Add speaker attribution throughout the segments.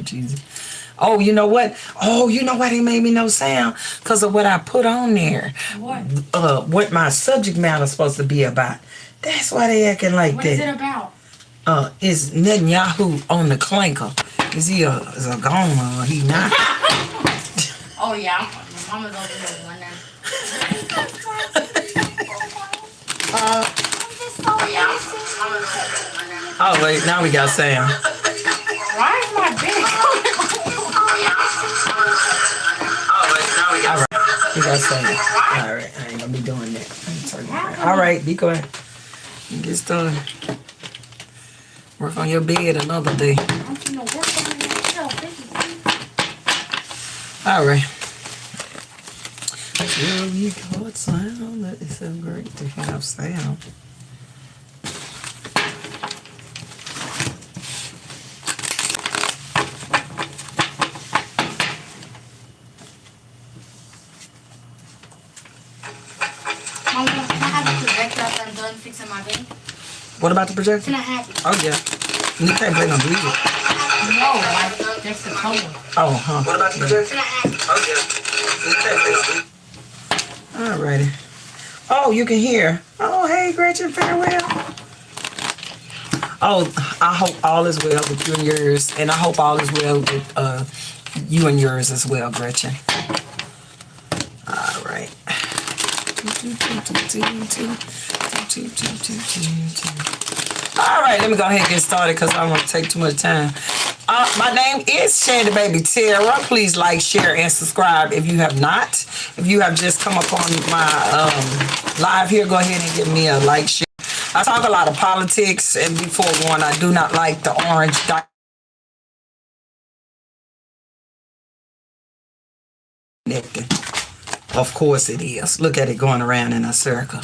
Speaker 1: Lord Jesus. Oh, you know what? Oh, you know why they made me no sound? Because of what I put on there. What my subject matter is supposed to be about. That's why they acting like
Speaker 2: what
Speaker 1: that.
Speaker 2: What is it about?
Speaker 1: Is Netanyahu on the clanker? Is he a goner or he not?
Speaker 2: Oh, yeah. My mama's over here wondering.
Speaker 1: Oh, wait. Now we got sound.
Speaker 2: Why is my bed?
Speaker 1: All right. We got sound. All right. I ain't going to be doing that. All right. Be quiet. Get started. Work on your bed another day. All right. Here we go. It's sound. That is so great to have sound.
Speaker 2: Mom, can I have the projector after I'm done fixing my bed?
Speaker 1: What about the projector?
Speaker 2: Can I have it?
Speaker 1: Oh, yeah. You can't play no music.
Speaker 2: No, like, that's the color.
Speaker 1: Oh, huh.
Speaker 2: What about the projector? Can I have it?
Speaker 1: Oh, yeah. You can't play no music. Alrighty. Oh, you can hear. Oh, hey, Gretchen, farewell. Oh, I hope all is well with you and yours. And I hope all is well with you and yours as well, Gretchen. All right. All right, let me go ahead and get started because I don't want to take too much time. My name is Shandy Baby Tara. Please like, share, and subscribe if you have not. If you have just come up on my live here, go ahead and give me a like, share. I talk a lot of politics, and before one, I do not like the orange connecting. Of course it is. Look at it going around in a circle.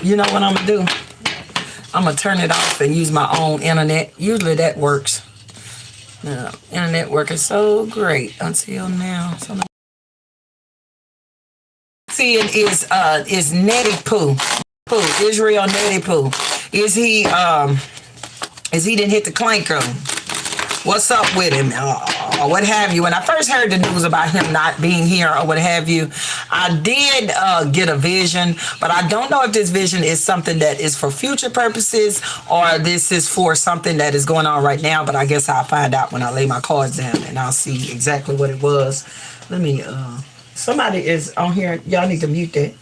Speaker 1: You know what I'm going to do? I'm going to turn it off and use my own internet. Usually that works. Internet working so great until now. See, it is Netty Pooh. Israel Netty Pooh. Is he didn't hit the clanker? What's up with him? Or what have you? When I first heard the news about him not being here or what have you, I did get a vision, but I don't know if this vision is something that is for future purposes or this is for something that is going on right now, but I guess I'll find out when I lay my cards down and I'll see exactly what it was. Let me, somebody is on here. Y'all need to mute that.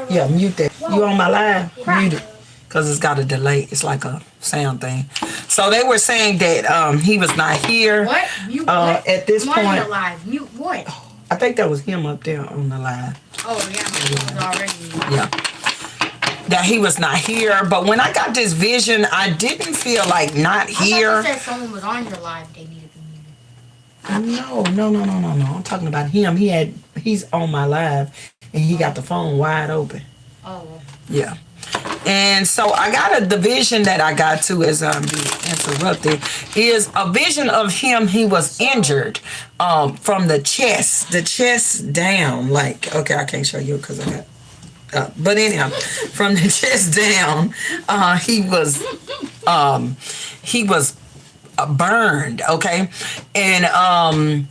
Speaker 1: Yeah, mute that. You on my live? Mute it. Because it's got a delay. It's like a sound thing. So they were saying that he was not here.
Speaker 2: What? Mute what?
Speaker 1: At this point.
Speaker 2: Live. Mute what?
Speaker 1: I think that was him up there on the live.
Speaker 2: Oh, yeah. He was already.
Speaker 1: Yeah. That he was not here. But when I got this vision, I didn't feel like not here.
Speaker 2: I thought you said someone was on your live. They needed to be muted.
Speaker 1: No. I'm talking about him. He's on my live. And he got the phone wide open.
Speaker 2: Oh.
Speaker 1: Yeah. And so I got the vision that I got to as I'm being interrupted is a vision of him. He was injured from the chest down. Like, okay, I can't show you because I got, but anyhow, from the chest down, he was burned. Okay. And,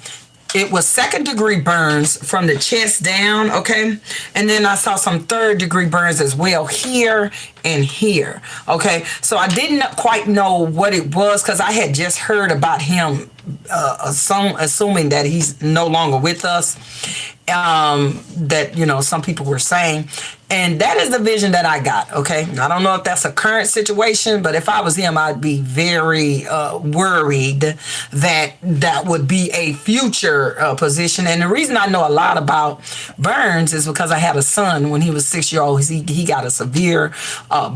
Speaker 1: it was 2nd-degree burns from the chest down, okay? And then I saw some 3rd-degree burns as well here and here, okay? So I didn't quite know what it was because I had just heard about him, assuming that he's no longer with us, that, you know, some people were saying. And that is the vision that I got, okay? I don't know if that's a current situation, but if I was him, I'd be very worried that that would be a future position. And the reason I know a lot about burns is because I had a son when he was 6 years old. He got a severe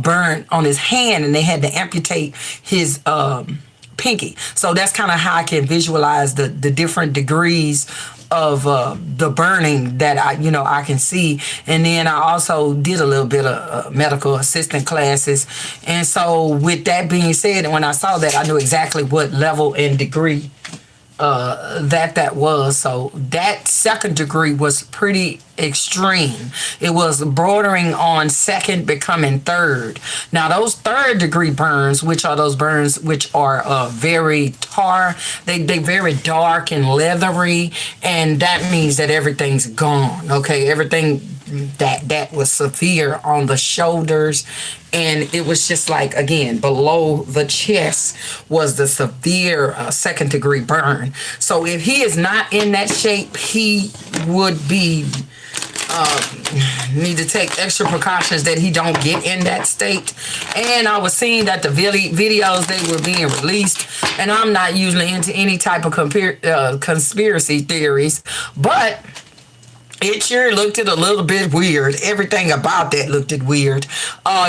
Speaker 1: burn on his hand, and they had to amputate his pinky. So that's kind of how I can visualize the different degrees of the burning that I can see. And then I also did a little bit of medical assistant classes. And so with that being said, and when I saw that, I knew exactly what level and degree that was. So that second degree was pretty extreme. It was bordering on second becoming third. Now those third degree burns, which are those burns which are very they very dark and leathery, and that means that everything's gone. Okay, everything that was severe on the shoulders, and it was just like, again, below the chest was the severe second degree burn. So if he is not in that shape, he would be need to take extra precautions that he don't get in that state. And I was seeing that the videos, they were being released, and I'm not usually into any type of conspiracy theories, but it sure looked a little bit weird. Everything about that looked weird.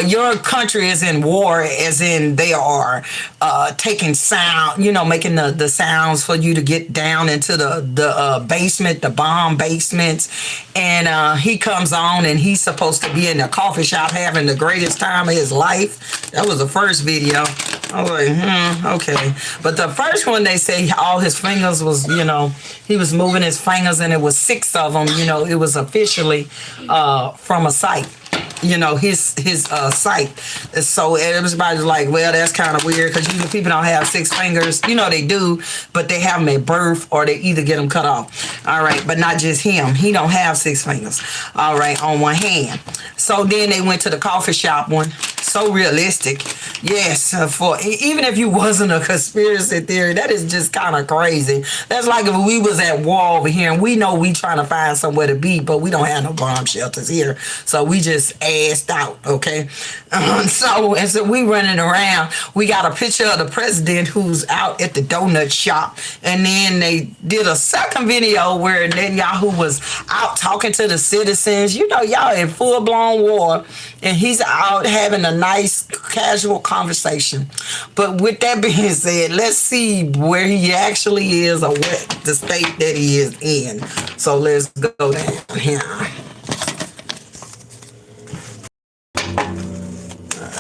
Speaker 1: Your country is in war, as in they are taking sound, making the sounds for you to get down into the basement, the bomb basements. And he comes on, and he's supposed to be in the coffee shop having the greatest time of his life. That was the first video. I was like, okay. But the first one, they say all his fingers was, he was moving his fingers, and it was 6 of them, it was officially from a site, his site. So everybody's like, well, that's kind of weird, because usually people don't have 6 fingers. They do, but they have them at birth, or they either get them cut off. All right, but not just him. He don't have 6 fingers, all right, on one hand. So then they went to the coffee shop one. So realistic. Yes, for even if you wasn't a conspiracy theory, that is just kind of crazy. That's like if we was at war over here, and we know we trying to find somewhere to be, but we don't have no bomb shelters here, so we just assed out. Okay, so we running around. We got a picture of the president who's out at the donut shop, and then they did a second video where Netanyahu was out talking to the citizens. Y'all in full blown war, and he's out having a nice casual conversation. But with that being said, let's see where he actually is, or what the state that he is in. So let's go down here. All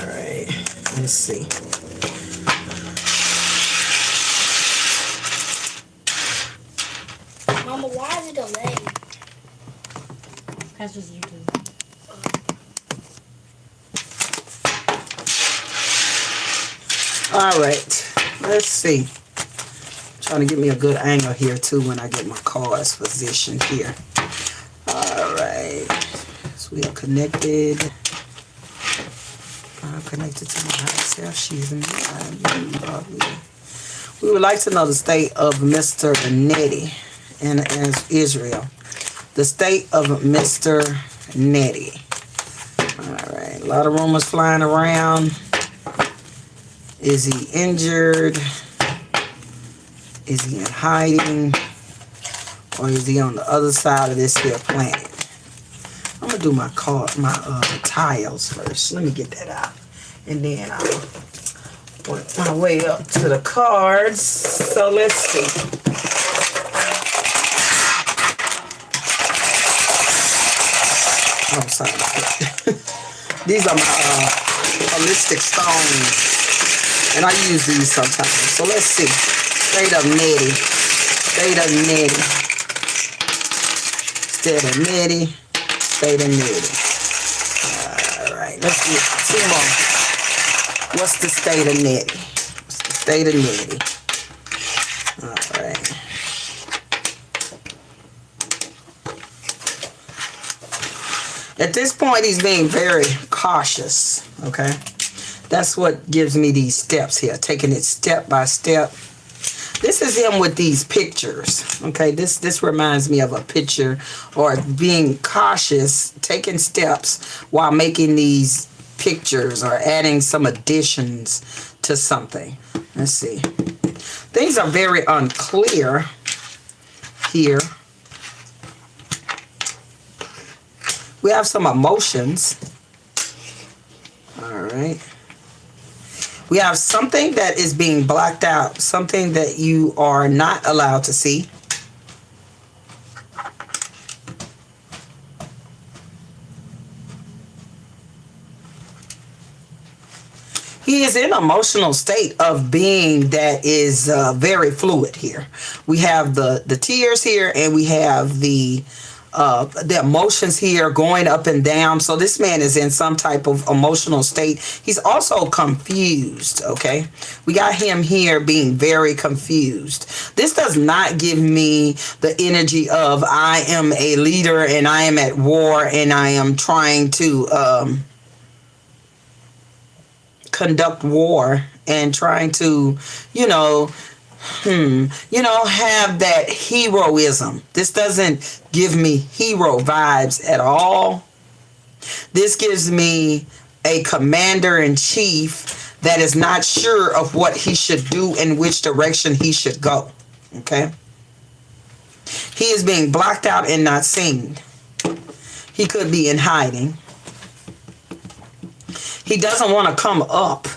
Speaker 1: right, let's see.
Speaker 2: Mama, why is it delayed?
Speaker 3: That's just YouTube.
Speaker 1: All right, let's see. Trying to get me a good angle here too when I get my cards positioned here. All right, so we are connected. I'm connected to my house. Yeah, she's in We would like to know the state of Mr. Nettie in Israel. The state of Mr. Nettie. All right, a lot of rumors flying around. Is he injured? Is he in hiding? Or is he on the other side of this here planet? I'm gonna do my tiles first. Let me get that out. And then I'll work my way up to the cards. So let's see. Oh, sorry. These are my holistic stones. And I use these sometimes. So let's see. State of Nettie. State of Nettie. State of Nettie. State of Nettie. Alright, let's get 2 more. What's the state of Nettie? What's the state of Nettie? Alright. At this point, he's being very cautious. Okay? That's what gives me these steps here, taking it step by step. This is him with these pictures. Okay, this reminds me of a picture, or being cautious, taking steps while making these pictures or adding some additions to something. Let's see. Things are very unclear here. We have some emotions. All right. We have something that is being blacked out, something that you are not allowed to see. He he is in an emotional state of being that is very fluid here. We have the tears here, and we have the emotions here going up and down. So this man is in some type of emotional state. He's also confused, okay? We got him here being very confused. This does not give me the energy of I am a leader and I am at war and I am trying to conduct war and trying to, have that heroism. This doesn't give me hero vibes at all. This gives me a commander in chief that is not sure of what he should do and which direction he should go. Okay? He is being blocked out and not seen. He could be in hiding. He doesn't want to come up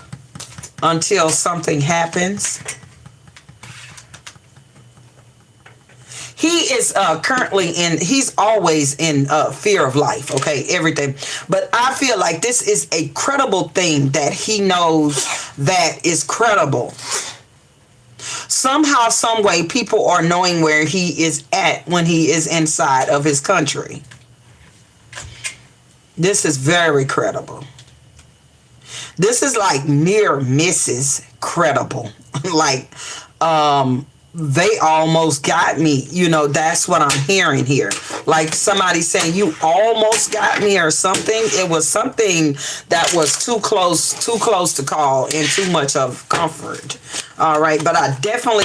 Speaker 1: until something happens. He is he's always in fear of life, okay, everything. But I feel like this is a credible thing that he knows that is credible. Somehow, some way, people are knowing where he is at when he is inside of his country. This is very credible. This is like near misses credible. Like, they almost got me. That's what I'm hearing here. Like somebody saying, you almost got me or something. It was something that was too close to call and too much of comfort. All right. But I definitely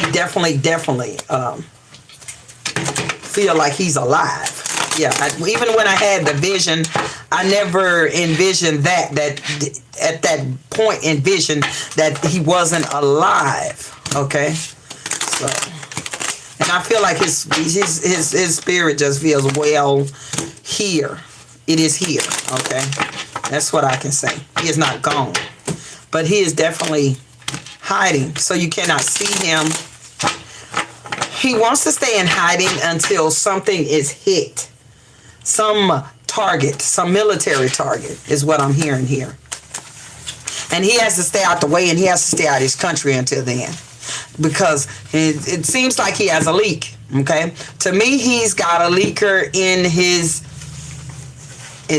Speaker 1: feel like he's alive. Yeah. Even when I had the vision, I never envisioned that at that point envisioned that he wasn't alive. Okay. So, and I feel like his spirit just feels well here. It is here, okay? That's what I can say. He is not gone. But he is definitely hiding, so you cannot see him. He wants to stay in hiding until something is hit. Some target, some military target is what I'm hearing here. And he has to stay out the way, and he has to stay out of his country until then. Because it seems like he has a leak, okay? To me, he's got a leaker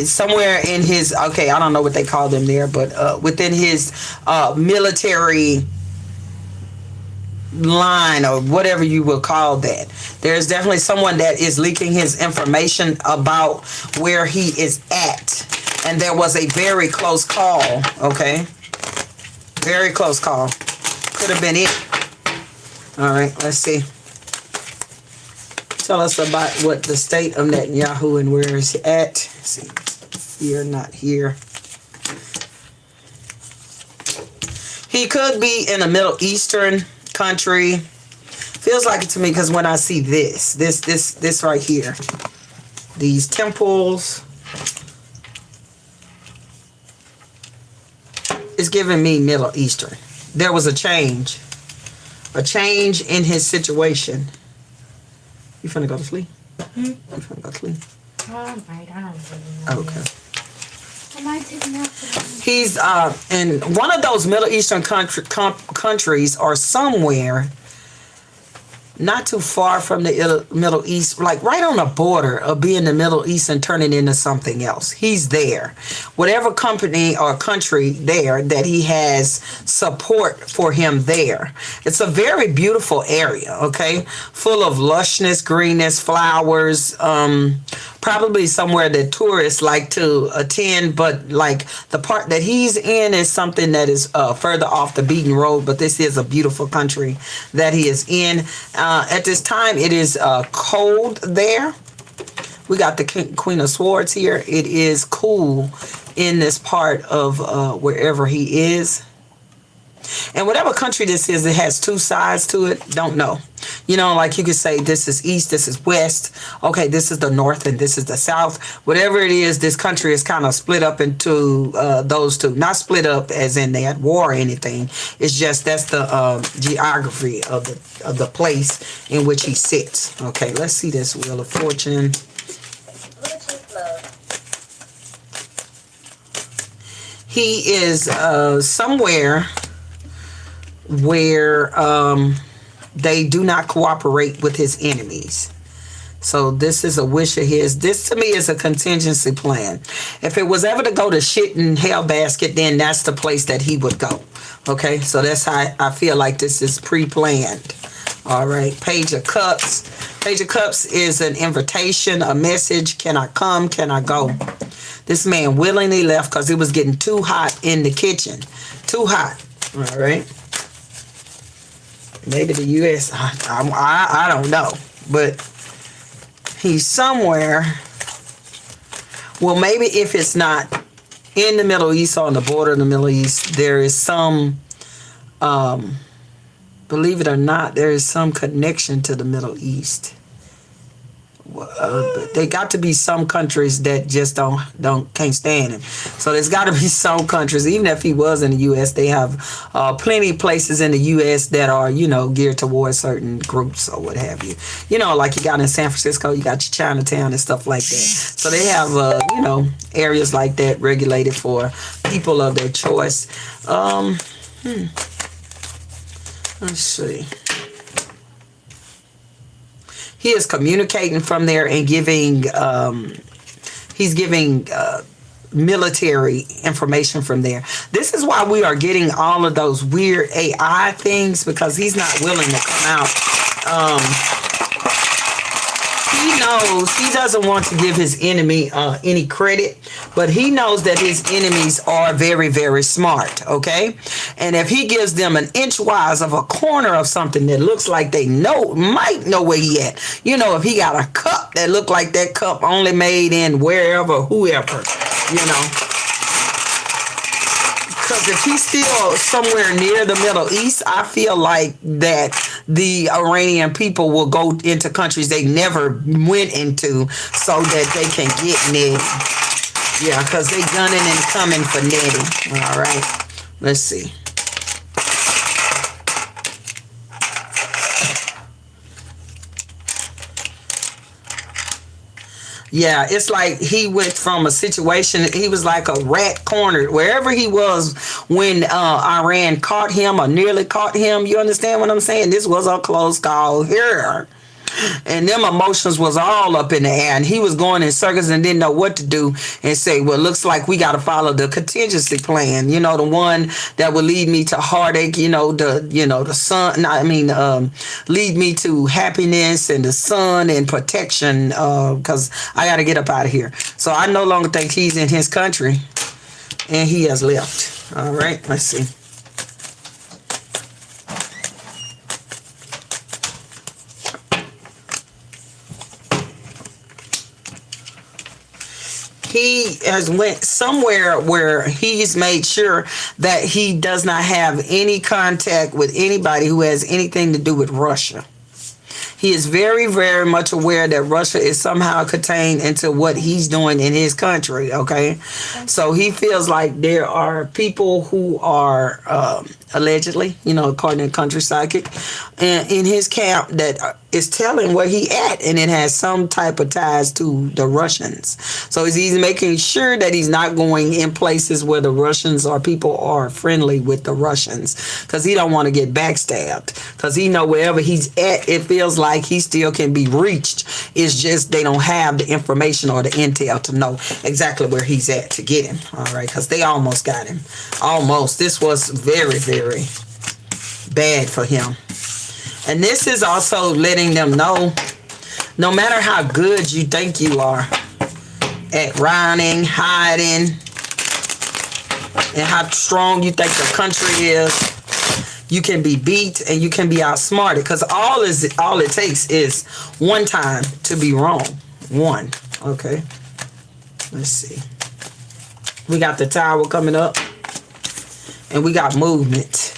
Speaker 1: somewhere in his, okay, I don't know what they call them there, but within his military line or whatever you will call that. There's definitely someone that is leaking his information about where he is at. And there was a very close call, okay? Very close call. Could have been it. All right, let's see. Tell us about what the state of Netanyahu and where is he at. Let's see, here, not here. He could be in a Middle Eastern country. Feels like it to me because when I see this right here, these temples, it's giving me Middle Eastern. There was a change in his situation. You finna go to sleep? You finna go to sleep?
Speaker 2: I don't really know.
Speaker 1: Okay.
Speaker 2: I might take a nap.
Speaker 1: He's in one of those Middle Eastern countries or somewhere not too far from the Middle East, like right on the border of being the Middle East and turning into something else. He's there. Whatever company or country there that he has support for him there. It's a very beautiful area, okay? Full of lushness, greenness, flowers, probably somewhere that tourists like to attend, but like the part that he's in is something that is further off the beaten road, but this is a beautiful country that he is in. At this time, it is cold there. We got the Queen of Swords here. It is cool in this part of wherever he is. And whatever country this is, it has two sides to it. Don't know. Like you could say this is east, this is west. Okay, this is the north and this is the south. Whatever it is, this country is kind of split up into those two. Not split up as in they had war or anything. It's just that's the geography of the place in which he sits. Okay, let's see this Wheel of Fortune. He is somewhere where they do not cooperate with his enemies. So this is a wish of his. This to me is a contingency plan. If it was ever to go to shit in hell basket, then that's the place that he would go. Okay, so that's how I feel like this is pre-planned. All right, Page of Cups. Page of Cups is an invitation, a message. Can I come? Can I go? This man willingly left because it was getting too hot in the kitchen. Too hot. All right. Maybe the U.S. I don't know, but he's somewhere. Well, maybe if it's not in the Middle East, on the border of the Middle East, there is some, believe it or not, there is some connection to the Middle East. They got to be some countries that just can't stand him. So there's got to be some countries, even if he was in the U.S., they have plenty of places in the U.S. that are, geared towards certain groups or what have you. Like you got in San Francisco, you got your Chinatown and stuff like that. So they have, areas like that regulated for people of their choice. Let's see. He is communicating from there and giving, he's giving military information from there. This is why we are getting all of those weird AI things, because he's not willing to come out. He knows he doesn't want to give his enemy any credit, but he knows that his enemies are very, very smart, okay? And if he gives them an inch wise of a corner of something that looks like they might know where he at. If he got a cup that looked like that cup only made in wherever, whoever, Because if he's still somewhere near the Middle East, I feel like that the Iranian people will go into countries they never went into so that they can get Nettie. Yeah, because they gunning and coming for Nettie. All right. Let's see. Yeah, it's like he went from a situation, he was like a rat cornered wherever he was when Iran caught him or nearly caught him. You understand what I'm saying? This was a close call here. And them emotions was all up in the air, and he was going in circles and didn't know what to do, and say, well, looks like we got to follow the contingency plan, the one that will lead me to heartache, the sun, lead me to happiness and the sun and protection, because I got to get up out of here. So I no longer think he's in his country, and he has left. All right, let's see. He has went somewhere where he's made sure that he does not have any contact with anybody who has anything to do with Russia. He is very, very much aware that Russia is somehow contained into what he's doing in his country, okay? So he feels like there are people who are allegedly, according to Country Psychic, in his camp that is telling where he at, and it has some type of ties to the Russians. So he's making sure that he's not going in places where the Russians or people are friendly with the Russians, because he don't want to get backstabbed, because he know wherever he's at, it feels like he still can be reached. It's just they don't have the information or the intel to know exactly where he's at to get him. All right, because they almost got him. Almost. This was very, very bad for him. And this is also letting them know, no matter how good you think you are at running, hiding, and how strong you think the country is, you can be beat and you can be outsmarted, because all it takes is one time to be wrong. One. Okay. Let's see. We got the tower coming up, and we got movement.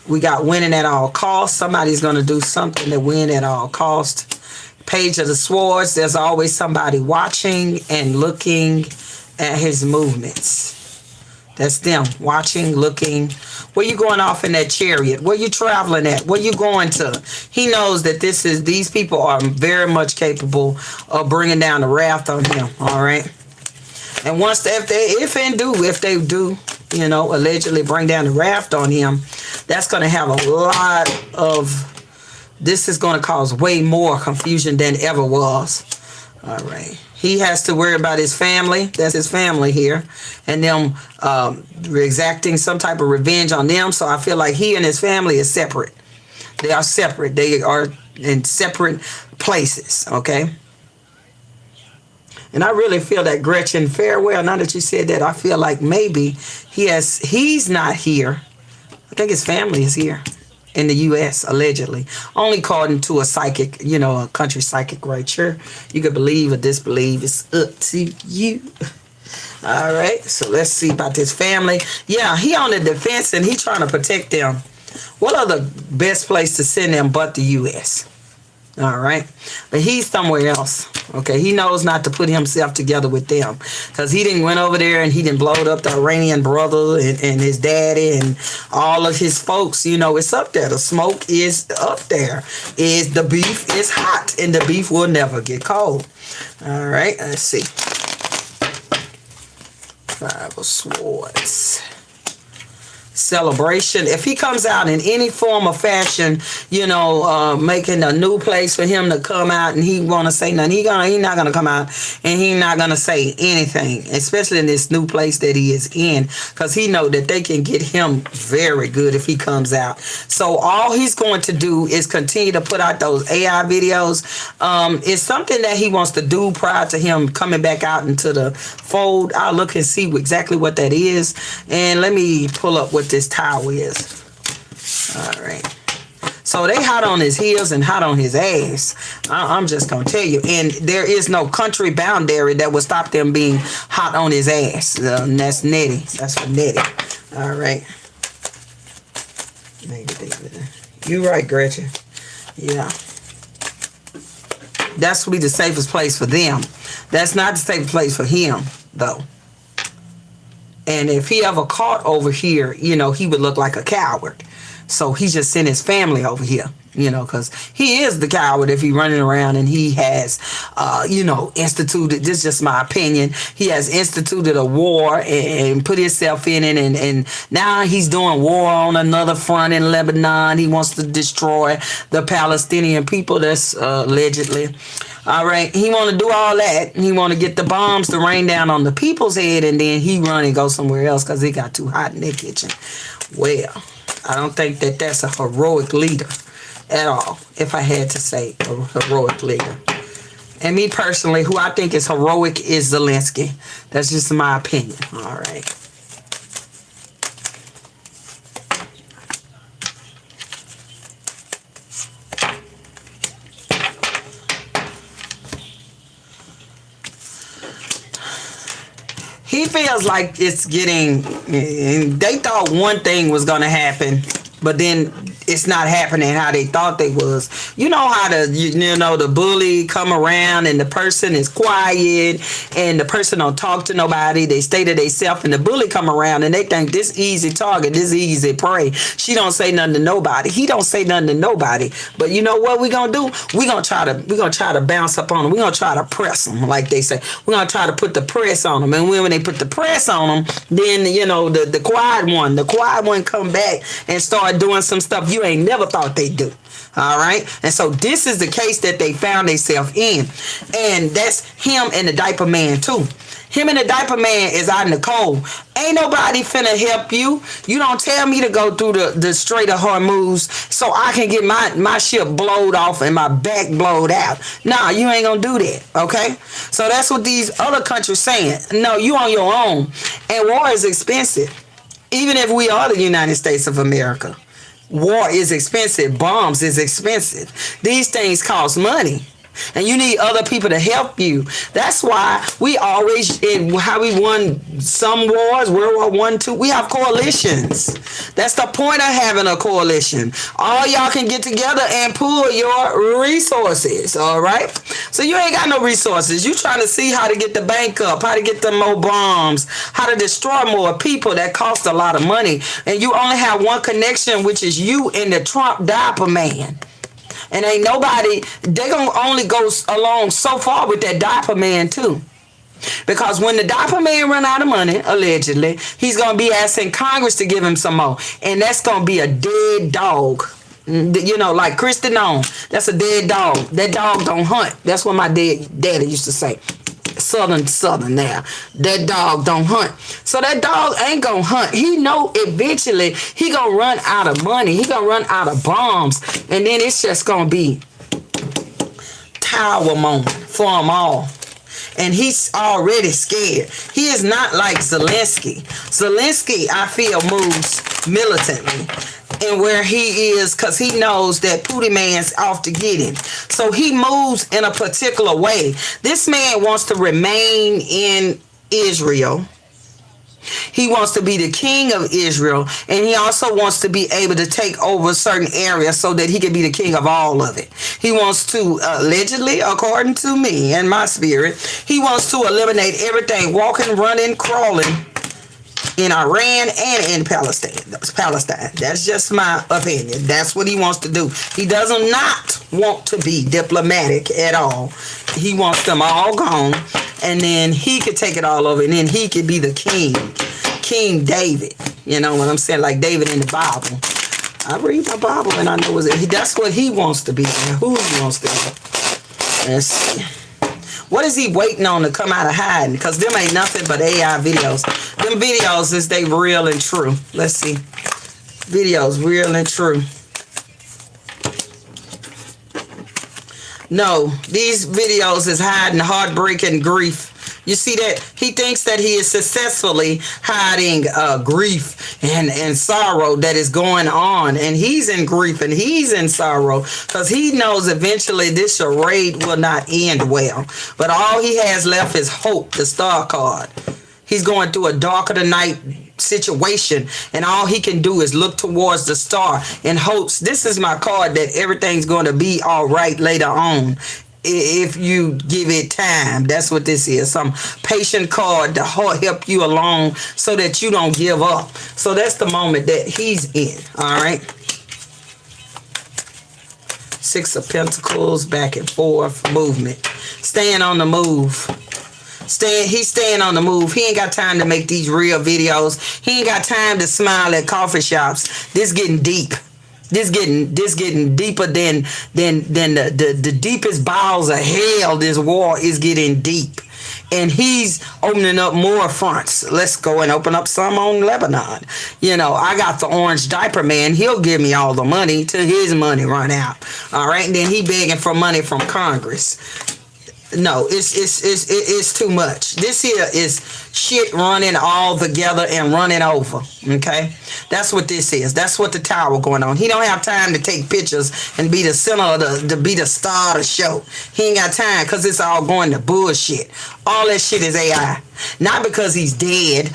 Speaker 1: We got winning at all costs. Somebody's going to do something to win at all costs. Page of the Swords. There's always somebody watching and looking at his movements. That's them watching, looking. Where you going off in that chariot? Where you traveling at? Where you going to? He knows that these people are very much capable of bringing down the wrath on him. All right. And once if they do, you know, allegedly bring down the raft on him, that's going to have a lot of. This is going to cause way more confusion than ever was. All right. He has to worry about his family. That's his family here, and them exacting some type of revenge on them. So I feel like he and his family is separate. They are separate. They are in separate places. Okay. And I really feel that Gretchen farewell. Now that you said that, I feel like maybe he's not here. I think his family is here in the U.S. allegedly, only according to a psychic, you know, a country psychic right here. You could believe or disbelieve. It's up to you. All right. So let's see about this family. Yeah, he on the defense and he trying to protect them. What are the best place to send them but the U.S.? All right. But he's somewhere else. Okay. He knows not to put himself together with them because he didn't went over there and he didn't blow up the Iranian brother and his daddy and all of his folks. You know, it's up there. The smoke is up there. The beef is hot and the beef will never get cold. All right. Let's see. Five of Swords. Celebration. If he comes out in any form or fashion, you know, making a new place for him to come out and he want to say nothing, he not gonna come out and he not gonna say anything, especially in this new place that he is in, because he know that they can get him very good if he comes out. So all he's going to do is continue to put out those AI videos. It's something that he wants to do prior to him coming back out into the fold. I'll look and see exactly what that is, and let me pull up what this towel is. All right. So they hot on his heels and hot on his ass. I'm just gonna tell you. And there is no country boundary that will stop them being hot on his ass. And that's Nettie. That's for Nettie. All right. You're right, Gretchen. Yeah. That's really the safest place for them. That's not the safest place for him, though. And if he ever caught over here, you know, he would look like a coward. So he just sent his family over here, you know, because he is the coward if he running around and he has, you know, instituted, this is just my opinion, he has instituted a war and put himself in it. And now he's doing war on another front in Lebanon. He wants to destroy the Palestinian people. That's allegedly. All right, he want to do all that. He want to get the bombs to rain down on the people's head, and then he run and go somewhere else because it got too hot in their kitchen. Well, I don't think that that's a heroic leader at all, if I had to say a heroic leader. And me personally, who I think is heroic is Zelensky. That's just my opinion. All right. He feels like it's getting, they thought one thing was going to happen, but then it's not happening how they thought they was. You know how the bully come around and the person is quiet and the person don't talk to nobody. They stay to themselves and the bully come around and they think this easy target, this easy prey. She don't say nothing to nobody. He don't say nothing to nobody. But you know what we gonna do? We gonna try to bounce up on them. We gonna try to press them, like they say. We gonna try to put the press on them. And when they put the press on them, then you know the quiet one come back and start doing some stuff you ain't never thought they'd do. All right. And so this is the case that they found themselves in. And that's him and the diaper man too. Him and the diaper man is out in the cold. Ain't nobody finna help you. You don't tell me to go through the Strait of Hormuz so I can get my ship blowed off and my back blowed out. Nah, you ain't gonna do that. Okay? So that's what these other countries saying. No, you on your own. And war is expensive. Even if we are the United States of America. War is expensive. Bombs is expensive. These things cost money. And you need other people to help you. That's why we always, how we won some wars, World War I, II, we have coalitions. That's the point of having a coalition. All y'all can get together and pool your resources, all right? So you ain't got no resources. You trying to see how to get the bank up, how to get them more bombs, how to destroy more people. That cost a lot of money. And you only have one connection, which is you and the Trump diaper man. And ain't nobody, they gonna only go along so far with that diaper man too. Because when the diaper man run out of money, allegedly, he's going to be asking Congress to give him some more. And that's going to be a dead dog. You know, like Kristen on. That's a dead dog. That dog don't hunt. That's what my daddy used to say. Southern now. That dog don't hunt. So that dog ain't gonna hunt. He know eventually he gonna run out of money. He gonna run out of bombs. And then it's just gonna be tower moment for them all. And he's already scared. He is not like Zelensky. Zelensky, I feel, moves militantly. And where he is, because he knows that Putin man's off to get him. So he moves in a particular way. This man wants to remain in Israel. He wants to be the king of Israel. And he also wants to be able to take over certain areas so that he can be the king of all of it. He wants to, allegedly, according to me and my spirit, he wants to eliminate everything, walking, running, crawling, in Iran and in Palestine. That's just my opinion. That's what he wants to do. He does not want to be diplomatic at all. He wants them all gone, and then he could take it all over, and then he could be the king. King David. You know what I'm saying? Like David in the Bible. I read my Bible and I know that's what he wants to be. And who he wants to be. Let's see. What is he waiting on to come out of hiding? Because them ain't nothing but AI videos. Them videos is they real and true. Let's see. Videos real and true. No, these videos is hiding heartbreak and grief. You see that? He thinks that he is successfully hiding grief and sorrow that is going on. And he's in grief and he's in sorrow because he knows eventually this charade will not end well. But all he has left is hope, the star card. He's going through a dark of the night situation, and all he can do is look towards the star in hopes. This is my card that everything's going to be all right later on. If you give it time. That's what this is. Some patient card to help you along so that you don't give up. So that's the moment that he's in. All right. Six of Pentacles, back and forth, movement. Staying on the move. He's staying on the move. He ain't got time to make these real videos. He ain't got time to smile at coffee shops. This getting deep. This getting deeper than the deepest bowels of hell. This war is getting deep. And he's opening up more fronts. Let's go and open up some on Lebanon. You know, I got the orange diaper man. He'll give me all the money till his money run out. All right. And then he begging for money from Congress. No, it's too much. This here is shit running all together and running over. Okay, that's what this is. That's what the tower going on. He don't have time to take pictures and be the center of to be the star of the show. He ain't got time because it's all going to bullshit. All that shit is AI. Not because he's dead.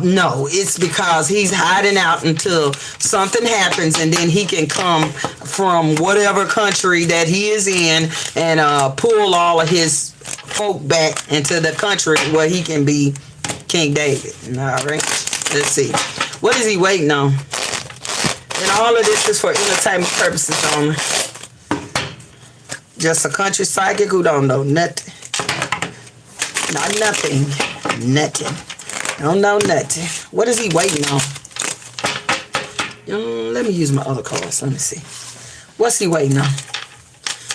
Speaker 1: No, it's because he's hiding out until something happens, and then he can come from whatever country that he is in and pull all of his folk back into the country where he can be King David. All right, let's see. What is he waiting on? And all of this is for entertainment purposes only. Just a country psychic who don't know nothing. Not nothing. Nothing. Don't know nothing. What is he waiting on? Let me use my other cards. Let me see. What's he waiting on?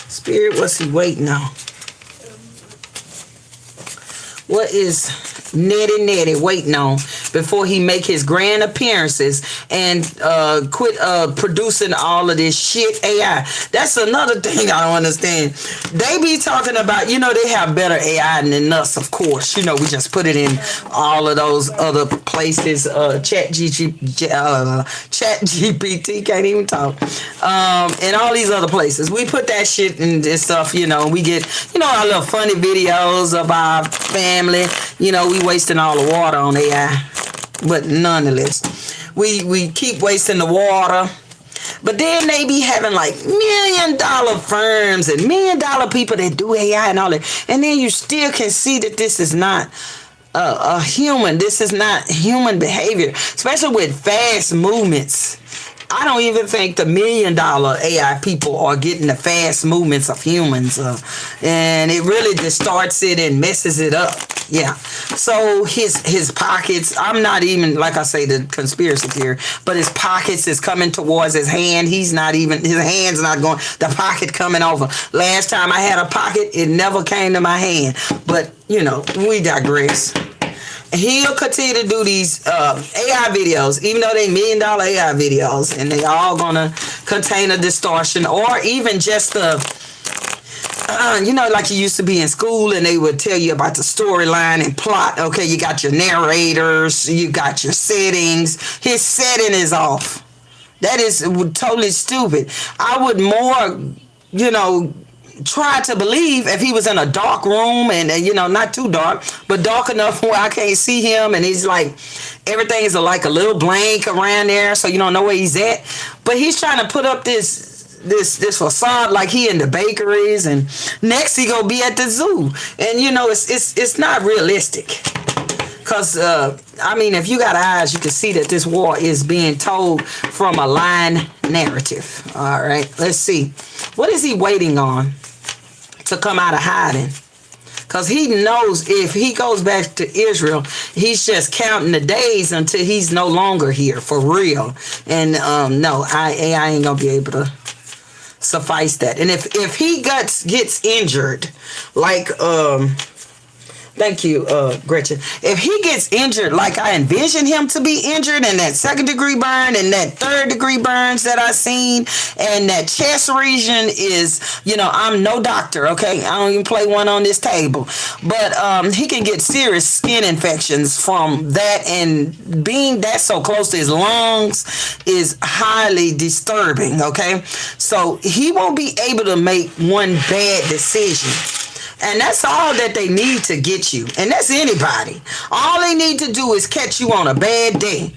Speaker 1: Spirit, what's he waiting on? What is Nettie waiting on before he make his grand appearances and quit producing all of this shit AI? That's another thing I don't understand. They be talking about, you know, they have better AI than us, of course. You know, we just put it in all of those other places. Chat GPT can't even talk. And all these other places. We put that shit in this stuff, you know, we get, you know, our little funny videos of our family. You know, we wasting all the water on AI. But nonetheless, we keep wasting the water. But then they be having like $1 million firms and $1 million people that do AI and all that. And then you still can see that this is not a human. This is not human behavior, especially with fast movements. I don't even think the $1 million AI people are getting the fast movements of humans. And it really distorts it and messes it up. Yeah. So his pockets, I'm not even, like I say, the conspiracy theory, but his pockets is coming towards his hand. His hand's not going, the pocket coming over. Last time I had a pocket, it never came to my hand. But, we digress. He'll continue to do these AI videos, even though they $1 million AI videos, and they all gonna contain a distortion, or even just like you used to be in school and they would tell you about the storyline and plot. Okay, you got your narrators, you got your settings. His setting is off. That is totally stupid. I would more, try to believe if he was in a dark room and not too dark, but dark enough where I can't see him, and he's like, everything is like a little blank around there, so you don't know where he's at. But he's trying to put up this facade like he in the bakeries, and next he gonna be at the zoo, and it's not realistic. Because if you got eyes, you can see that this war is being told from a line narrative. All right, let's see, what is he waiting on to come out of hiding? Because he knows if he goes back to Israel, he's just counting the days until he's no longer here for real. And no, I ain't gonna be able to suffice that. And if he gets injured, like thank you, Gretchen. If he gets injured like I envision him to be injured, and that 2nd degree burn and that 3rd degree burns that I seen, and that chest region is, I'm no doctor, okay? I don't even play one on this table. But he can get serious skin infections from that, and being that so close to his lungs is highly disturbing, okay? So he won't be able to make one bad decision. And that's all that they need to get you. And that's anybody. All they need to do is catch you on a bad day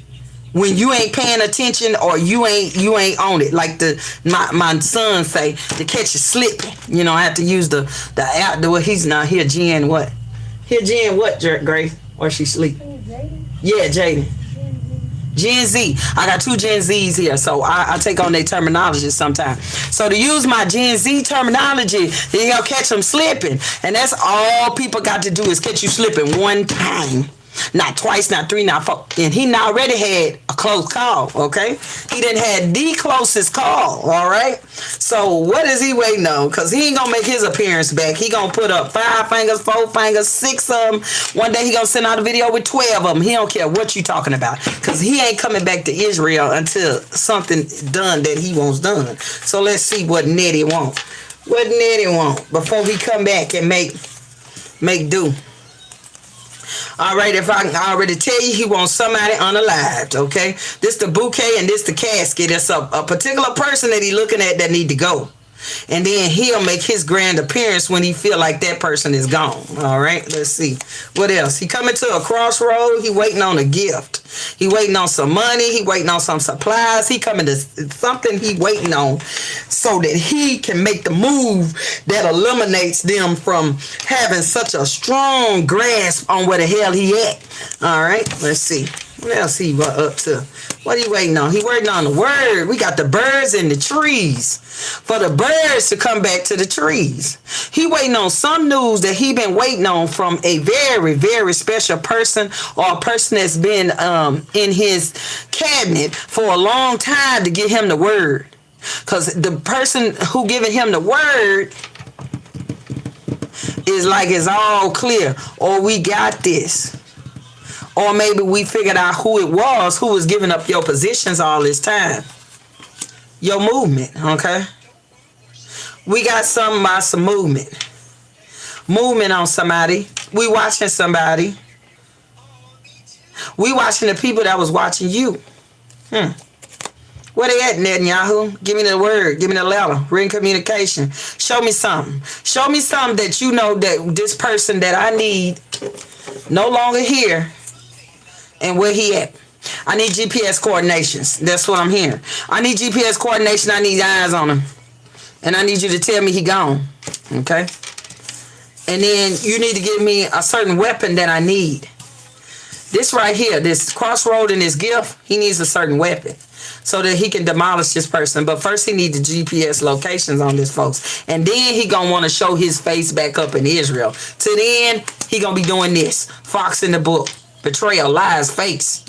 Speaker 1: when you ain't paying attention, or you ain't on it. Like my son say, to catch you slipping. I have to use the app. He's not here. Jen what? Here Jen what, Grace? Or she sleep? Yeah, Jaden. Gen Z. I got 2 Gen Zs here, so I take on their terminology sometimes. So to use my Gen Z terminology, then you'll catch them slipping. And that's all people got to do is catch you slipping one time. Not twice, not 3, not 4. And he already had a close call, okay? He done had the closest call, all right? So what is he waiting on? Because he ain't going to make his appearance back. He going to put up 5 fingers, 4 fingers, 6 of them. One day he going to send out a video with 12 of them. He don't care what you talking about. Because he ain't coming back to Israel until something done that he wants done. So let's see what Nettie want. What Nettie want before he come back and make do. All right, if I can already tell you, he wants somebody unalived, okay? This the bouquet and this the casket. It's a particular person that he looking at that need to go. And then he'll make his grand appearance when he feel like that person is gone. All right, let's see. What else? He coming to a crossroad. He waiting on a gift. He waiting on some money. He waiting on some supplies. He coming to something he waiting on so that he can make the move that eliminates them from having such a strong grasp on where the hell he at. All right, let's see. What else he up to? What he waiting on? He waiting on the word. We got the birds in the trees. For the birds to come back to the trees. He waiting on some news that he been waiting on from a very, very special person, or a person that's been in his cabinet for a long time to get him the word. Because the person who giving him the word is like it's all clear, or we got this. Or maybe we figured out who it was who was giving up your positions all this time. Your movement, okay? We got something about some movement. Movement on somebody. We watching somebody. We watching the people that was watching you. Where they at, Netanyahu? Give me the word. Give me the letter. Written communication. Show me something. Show me something that you know that this person that I need no longer here. And where he at? I need GPS coordinations. That's what I'm hearing. I need GPS coordination. I need eyes on him. And I need you to tell me he gone. Okay? And then you need to give me a certain weapon that I need. This right here, this crossroad and this gift, he needs a certain weapon. so that he can demolish this person. But first he need the GPS locations on this folks. And then he gonna want to show his face back up in Israel. To then, he gonna be doing this. Fox in the book. Betrayal, lies, fakes,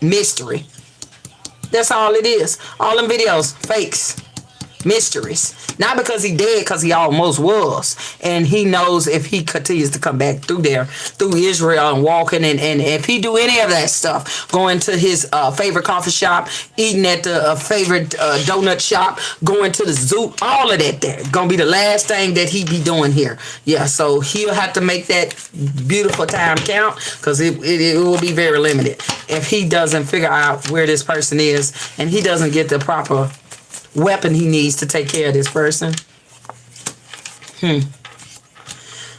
Speaker 1: mystery. That's all it is. All them videos, fakes, mysteries. Not because he dead, because he almost was. And he knows if he continues to come back through there, through Israel and walking, and if he do any of that stuff, going to his favorite coffee shop, eating at the favorite donut shop, going to the zoo, all of that there. Gonna be the last thing that he be doing here. Yeah, so he'll have to make that beautiful time count, because it will be very limited if he doesn't figure out where this person is and he doesn't get the proper weapon he needs to take care of this person.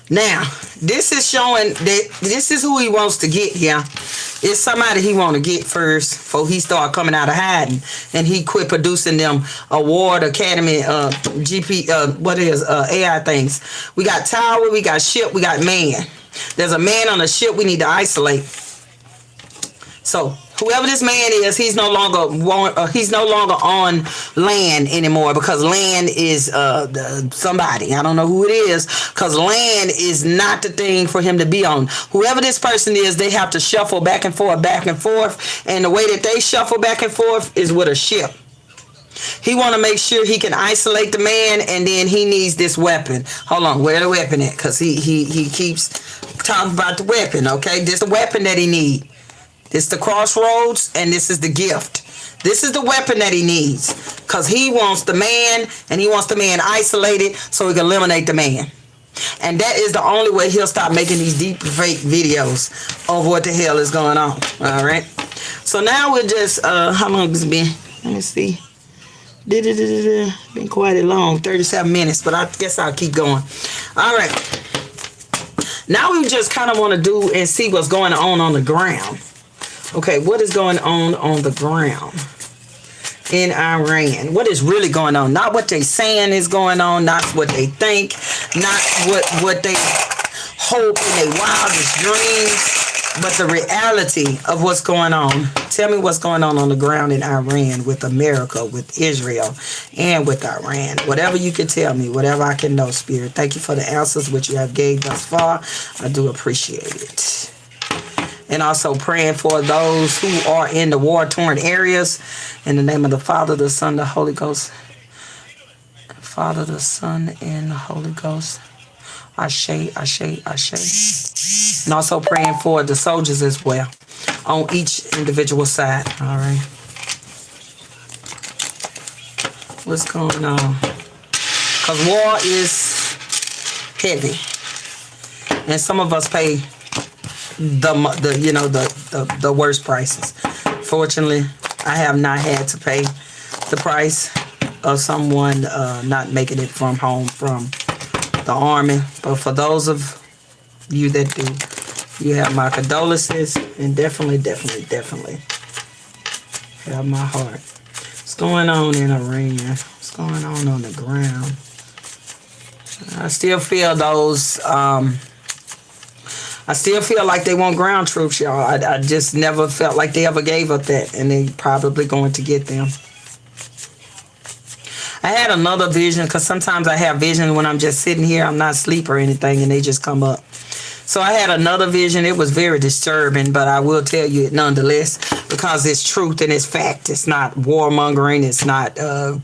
Speaker 1: Now, this is showing that this is who he wants to get here. It's somebody he want to get first before he start coming out of hiding, and he quit producing them award academy AI things. We got tower, we got ship, we got man. There's a man on the ship we need to isolate. So whoever this man is, he's no longer on land anymore, because land is somebody. I don't know who it is, because land is not the thing for him to be on. Whoever this person is, they have to shuffle back and forth, and the way that they shuffle back and forth is with a ship. He want to make sure he can isolate the man, and then he needs this weapon. Hold on, where the weapon at? Because he keeps talking about the weapon. Okay, this is the weapon that he need. This is the crossroads, and this is the gift. This is the weapon that he needs, because he wants the man, and he wants the man isolated so he can eliminate the man. And that is the only way he'll stop making these deep fake videos of what the hell is going on. All right. So now we're just, how long has it been? Let me see. Been quite long, 37 minutes, but I guess I'll keep going. All right. Now we just kind of want to do and see what's going on the ground. Okay, what is going on the ground in Iran? What is really going on? Not what they saying is going on, not what they think, not what they hope in their wildest dreams, but the reality of what's going on. Tell me what's going on the ground in Iran, with America, with Israel, and with Iran. Whatever you can tell me, whatever I can know, Spirit. Thank you for the answers which you have gave thus far. I do appreciate it. And also praying for those who are in the war-torn areas. In the name of the Father, the Son, the Holy Ghost. Father, the Son, and the Holy Ghost. Ashe, ashe, ashe. And also praying for the soldiers as well, on each individual side. All right. What's going on? Because war is heavy. And some of us pay the worst prices. Fortunately, I have not had to pay the price of someone not making it from home from the army. But for those of you that do, you have my condolences, and definitely have my heart. What's going on in Iran? What's going on the ground? I still feel those I still feel like they want ground troops, y'all. I just never felt like they ever gave up that, and they probably going to get them. I had another vision, because sometimes I have visions when I'm just sitting here. I'm not asleep or anything, and they just come up. So I had another vision. It was very disturbing, but I will tell you it nonetheless, because it's truth and it's fact. It's not warmongering. It's not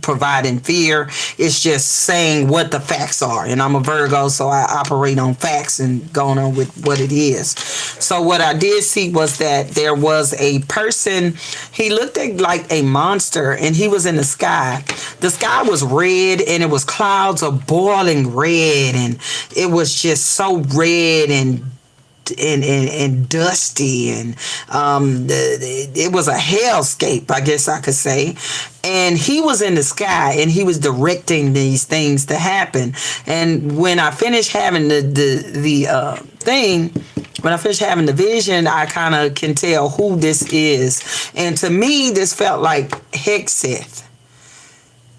Speaker 1: providing fear. It's just saying what the facts are. And I'm a Virgo, so I operate on facts and going on with what it is. So what I did see was that there was a person. He looked like a monster, and he was in the sky. The sky was red, and it was clouds of boiling red, and it was just so red and dusty, and it was a hellscape, I guess I could say. And he was in the sky, and he was directing these things to happen. And when I finished having the vision, I kind of can tell who this is. And to me, this felt like Hexeth,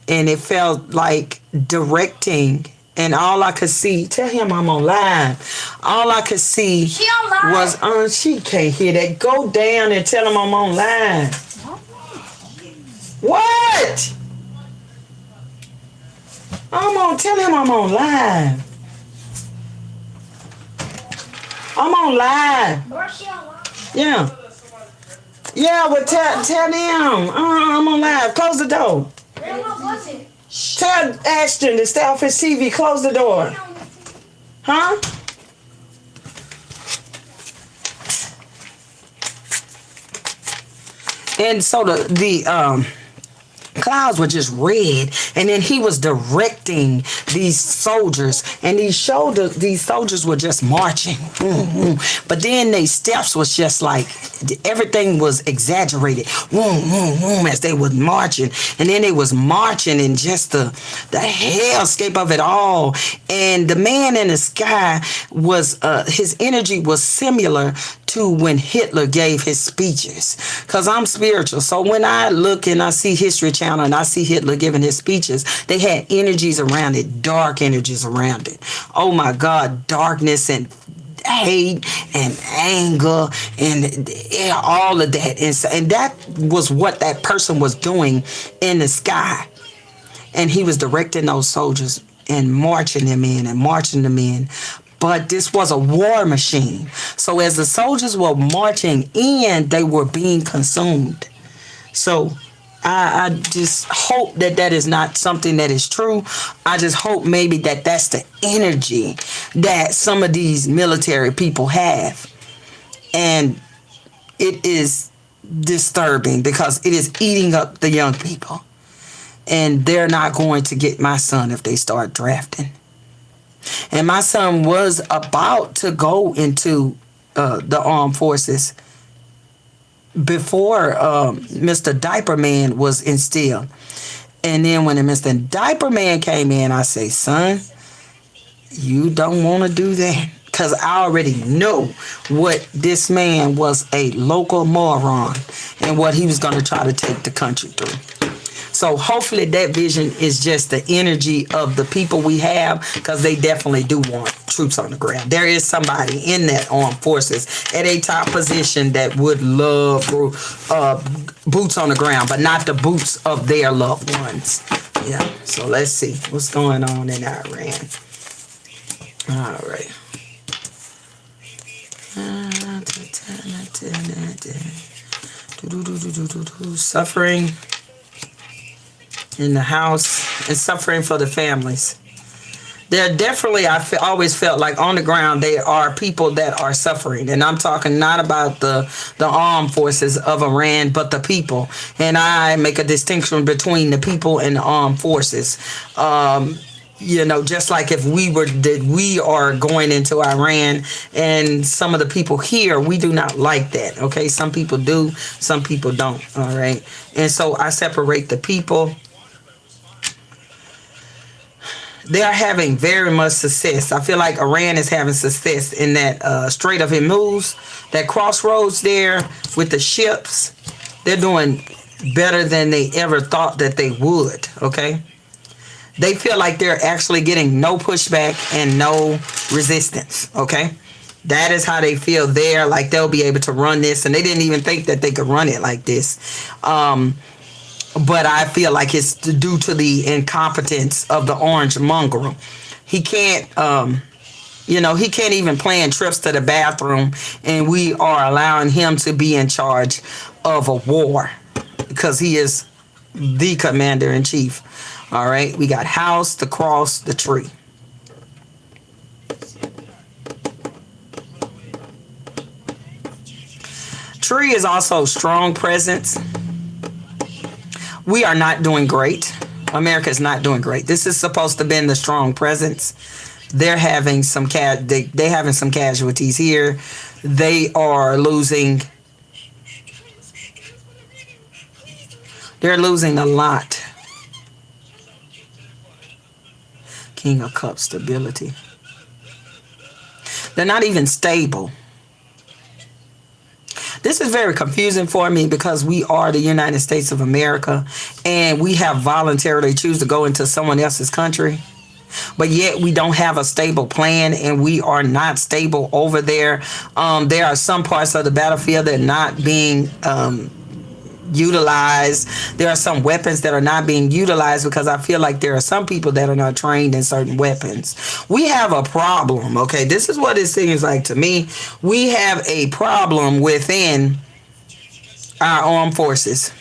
Speaker 1: and it felt like directing. And all I could see, tell him I'm on live. All I could see was, she can't hear that. Go down and tell him I'm on live. What? Tell him I'm on live. I'm on live. Yeah. Yeah, well, tell them. I'm on live. Close the door. Tell Ashton to stay off his TV. Close the door. Huh? And so the clouds were just red, and then he was directing these soldiers, and these soldiers were just marching. But then they steps was just like everything was exaggerated, as they was marching, and then they was marching in just the hellscape of it all. And the man in the sky was his energy was similar to when Hitler gave his speeches, because I'm spiritual. So when I look and I see History Channel and I see Hitler giving his speeches, they had energies around it, dark energies around it. Oh my God, darkness and hate and anger and all of that. And that was what that person was doing in the sky. And he was directing those soldiers and marching them in. But this was a war machine. So as the soldiers were marching in, they were being consumed. So I just hope that is not something that is true. I just hope maybe that's the energy that some of these military people have. And it is disturbing because it is eating up the young people. And they're not going to get my son if they start drafting. And my son was about to go into the armed forces before Mr. Diaper Man was instilled. And then when Mr. Diaper Man came in, I say, son, you don't want to do that. Because I already know what this man was, a local moron, and what he was going to try to take the country through. So hopefully that vision is just the energy of the people we have, because they definitely do want troops on the ground. There is somebody in that armed forces at a top position that would love boots on the ground, but not the boots of their loved ones. Yeah, so let's see what's going on in Iran. All right. Suffering in the house and suffering for the families. There definitely, always felt like on the ground there are people that are suffering, and I'm talking not about the armed forces of Iran, but the people. And I make a distinction between the people and the armed forces. Just like if we are going into Iran, and some of the people here, we do not like that. Okay, some people do, some people don't. All right, and so I separate the people. They are having very much success. I feel like Iran is having success in that Strait of Hormuz, that crossroads there with the ships. They're doing better than they ever thought that they would, okay? They feel like they're actually getting no pushback and no resistance, okay? That is how they feel there, like they'll be able to run this, and they didn't even think that they could run it like this. But I feel like it's due to the incompetence of the orange mongrel. He can't, he can't even plan trips to the bathroom, and we are allowing him to be in charge of a war because he is the commander-in-chief. All right, we got house, the cross, the tree. Tree is also strong presence. We are not doing great. America is not doing great. This is supposed to be the strong presence. They're having some having some casualties here. They are losing. They're losing a lot. King of Cups, stability. They're not even stable. This is very confusing for me because we are the United States of America and we have voluntarily choose to go into someone else's country. But yet we don't have a stable plan and we are not stable over there. There are some parts of the battlefield that are not being utilized. There are some weapons that are not being utilized because I feel like there are some people that are not trained in certain weapons. We have a problem, okay? This is what it seems like to me. We have a problem within our armed forces.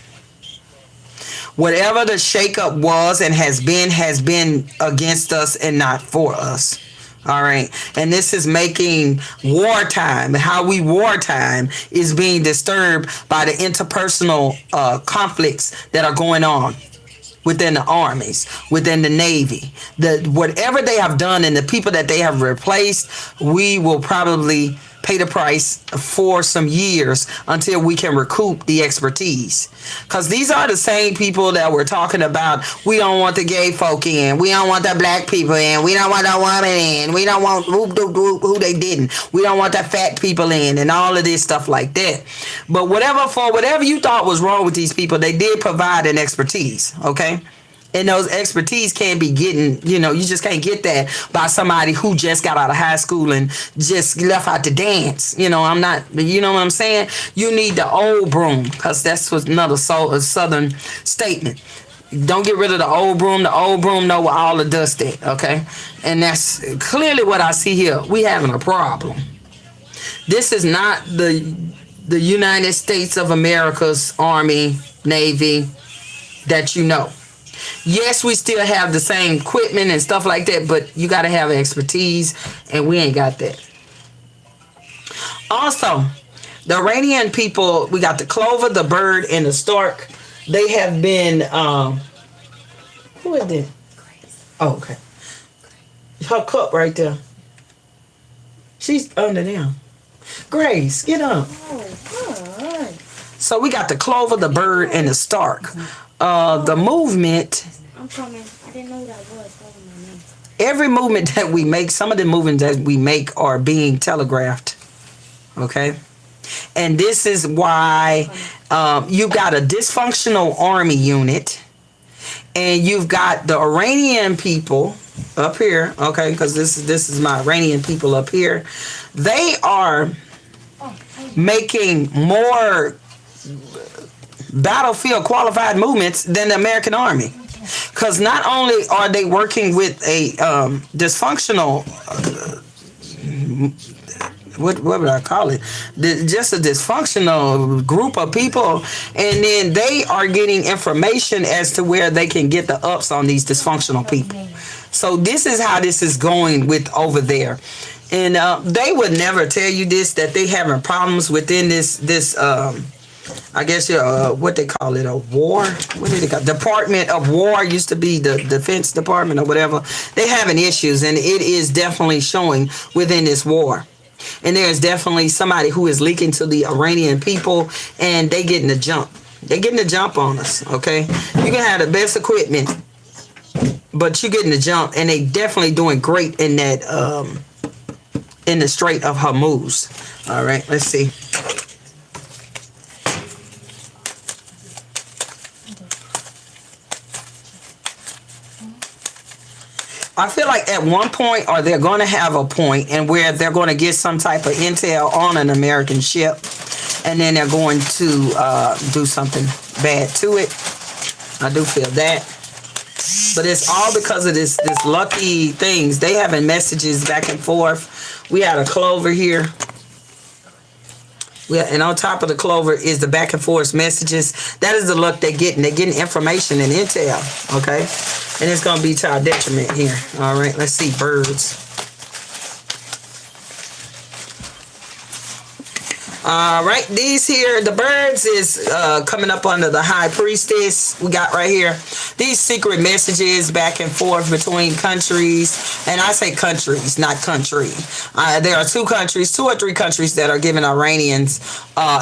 Speaker 1: Whatever the shakeup was and has been against us and not for us. All right. And this is making wartime, how we wartime is being disturbed by the interpersonal conflicts that are going on within the armies, within the Navy. Whatever they have done and the people that they have replaced, we will probably pay the price for some years until we can recoup the expertise. Because these are the same people that we're talking about. We don't want the gay folk in. We don't want the black people in. We don't want the woman in. We don't want who they didn't. We don't want the fat people in and all of this stuff like that. But whatever you thought was wrong with these people, they did provide an expertise, okay? And those expertise can't be getting, you just can't get that by somebody who just got out of high school and just left out to dance. I'm not, you know what I'm saying? You need the old broom, because that's what's another southern statement. Don't get rid of the old broom. The old broom know where all the dust is, okay? And that's clearly what I see here. We having a problem. This is not the United States of America's Army, Navy that you know. Yes, we still have the same equipment and stuff like that, but you got to have expertise, and we ain't got that. Also, the Iranian people, we got the clover, the bird, and the stork. They have been, who is that? Oh, okay. Her cup right there. She's under there. Grace, get up.
Speaker 2: Oh, good.
Speaker 1: So we got the clover, the bird, and the stork. The movement.
Speaker 2: I'm coming. I didn't know that was. My name.
Speaker 1: Every movement that we make, some of the movements that we make are being telegraphed. Okay? And this is why you've got a dysfunctional army unit, and you've got the Iranian people up here, okay, because this is my Iranian people up here. They are making more battlefield qualified movements than the American Army, because not only are they working with a dysfunctional what would I call it, just a dysfunctional group of people, and then they are getting information as to where they can get the ups on these dysfunctional people. So this is how this is going with over there. And they would never tell you this, that they having problems within this I guess what they call it, a war. What did they call it? Department of War used to be the Defense Department or whatever. They having issues, and it is definitely showing within this war. And there's definitely somebody who is leaking to the Iranian people, and they getting the jump. They getting the jump on us. Okay, you can have the best equipment, but you getting the jump, and they definitely doing great in that in the Strait of Hormuz. All right, let's see. I feel like at one point, or they're going to have a point, and where they're going to get some type of intel on an American ship, and then they're going to do something bad to it. I do feel that. But it's all because of this lucky things. They having messages back and forth. We had a clover here. And on top of the clover is the back and forth messages. That is the luck they're getting. They're getting information and intel, okay? And it's going to be to our detriment here. All right, let's see, birds. All right, these here, the birds is coming up under the high priestess. We got right here these secret messages back and forth between countries. And I say countries, not country. There are two or three countries that are giving Iranians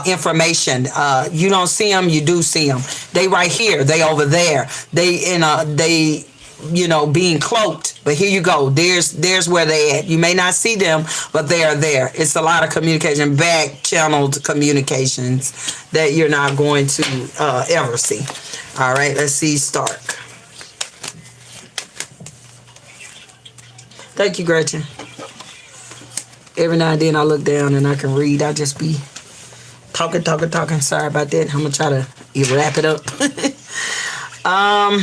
Speaker 1: information. You don't see them, you do see them. They right here, they over there. They being cloaked, but here you go. There's where they at. You may not see them, but they are there. It's a lot of communication, back channeled communications that you're not going to ever see. All right, let's see Stark. Thank you, Gretchen. Every now and then I look down and I can read. I just be talking. Sorry about that. I'm gonna try to You wrap it up. um.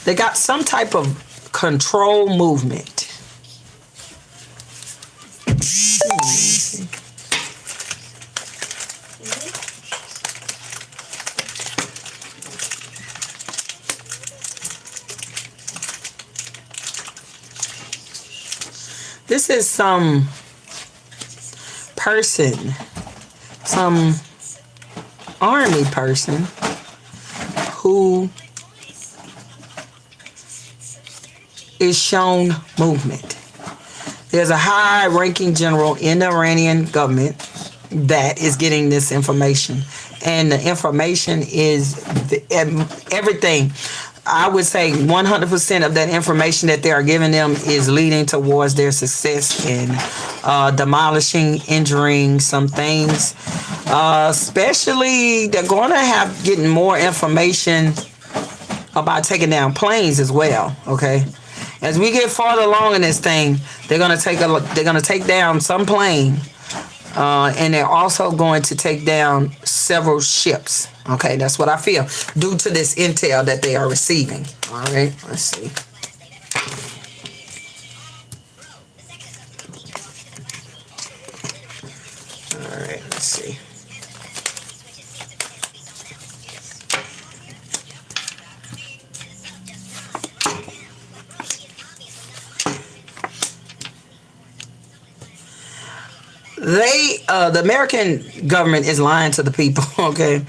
Speaker 1: They got some type of control movement. This is some person, some army person who is shown movement. There's a high-ranking general in the Iranian government that is getting this information. And the information is everything. I would say 100% of that information that they are giving them is leading towards their success in demolishing, injuring some things. Especially, they're going to have getting more information about taking down planes as well. Okay, as we get farther along in this thing, they're going to take down some plane, and they're also going to take down several ships. Okay, that's what I feel due to this intel that they are receiving. All right, let's see. All right, let's see. The American government is lying to the people. Okay,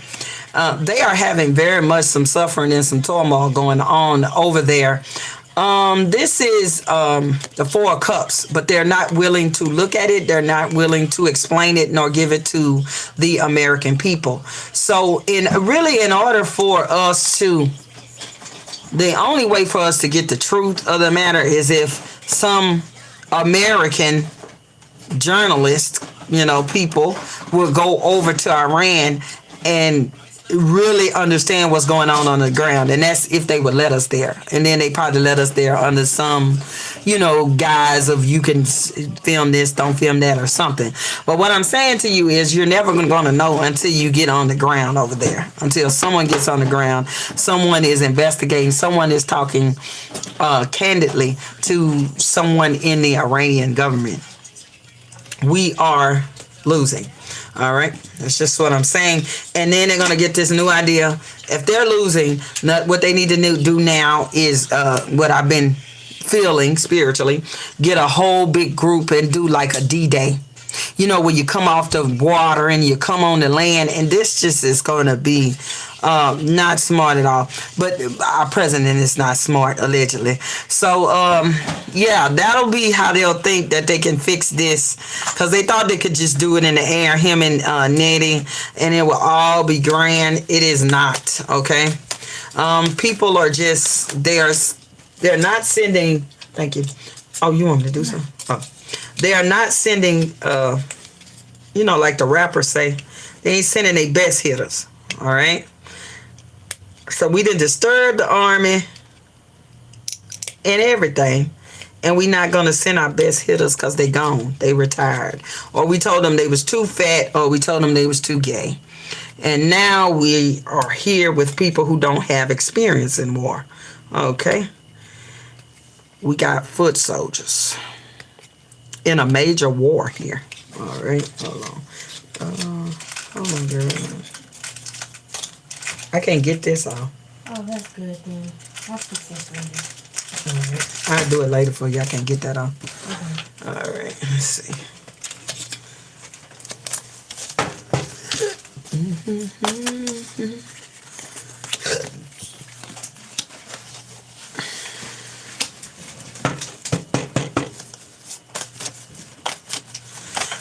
Speaker 1: they are having very much some suffering and some turmoil going on over there. This is the Four of Cups, but they're not willing to look at it. They're not willing to explain it nor give it to the American people. So, in order for us to, the only way for us to get the truth of the matter is if some American journalists, people will go over to Iran and really understand what's going on the ground. And that's if they would let us there. And then they probably let us there under some, guise of you can film this, don't film that or something. But what I'm saying to you is you're never going to know until you get on the ground over there. Until someone gets on the ground, someone is investigating, someone is talking candidly to someone in the Iranian government. We are losing. All right, that's just what I'm saying. And then they're gonna get this new idea. If they're losing, what they need to do now is what I've been feeling spiritually. Get a whole big group and do like a D-Day. Where you come off the water and you come on the land, and this just is going to be not smart at all. But our president is not smart, allegedly. So, yeah, that'll be how they'll think that they can fix this, because they thought they could just do it in the air, him and Nettie, and it will all be grand. It is not, okay? People are just, they're not sending, thank you. Oh, you want me to do something? Oh. They are not sending, like the rappers say, they ain't sending their best hitters, all right? So we done disturbed the army and everything, and we not going to send our best hitters because they gone. They retired. Or we told them they was too fat, or we told them they was too gay. And now we are here with people who don't have experience in war, okay? We got foot soldiers in a major war here. All right, hold on, girl. I can't get this off.
Speaker 2: Oh, that's good then. I'll fix this later.
Speaker 1: All right, I'll do it later for you. I can't get that off. Okay. All right, let's see.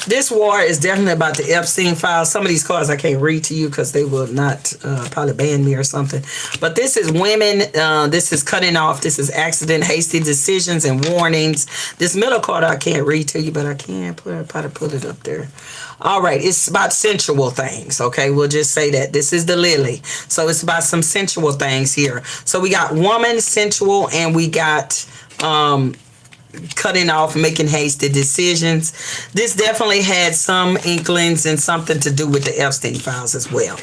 Speaker 1: This war is definitely about the Epstein files. Some of these cards I can't read to you because they will not probably ban me or something. But this is women. This is cutting off. This is accident, hasty decisions, and warnings. This middle card I can't read to you, but I can probably put it up there. All right, it's about sensual things. Okay, we'll just say that this is the lily. So it's about some sensual things here. So we got woman, sensual, and we got cutting off, making hasty decisions. This definitely had some inklings and something to do with the Epstein files as well.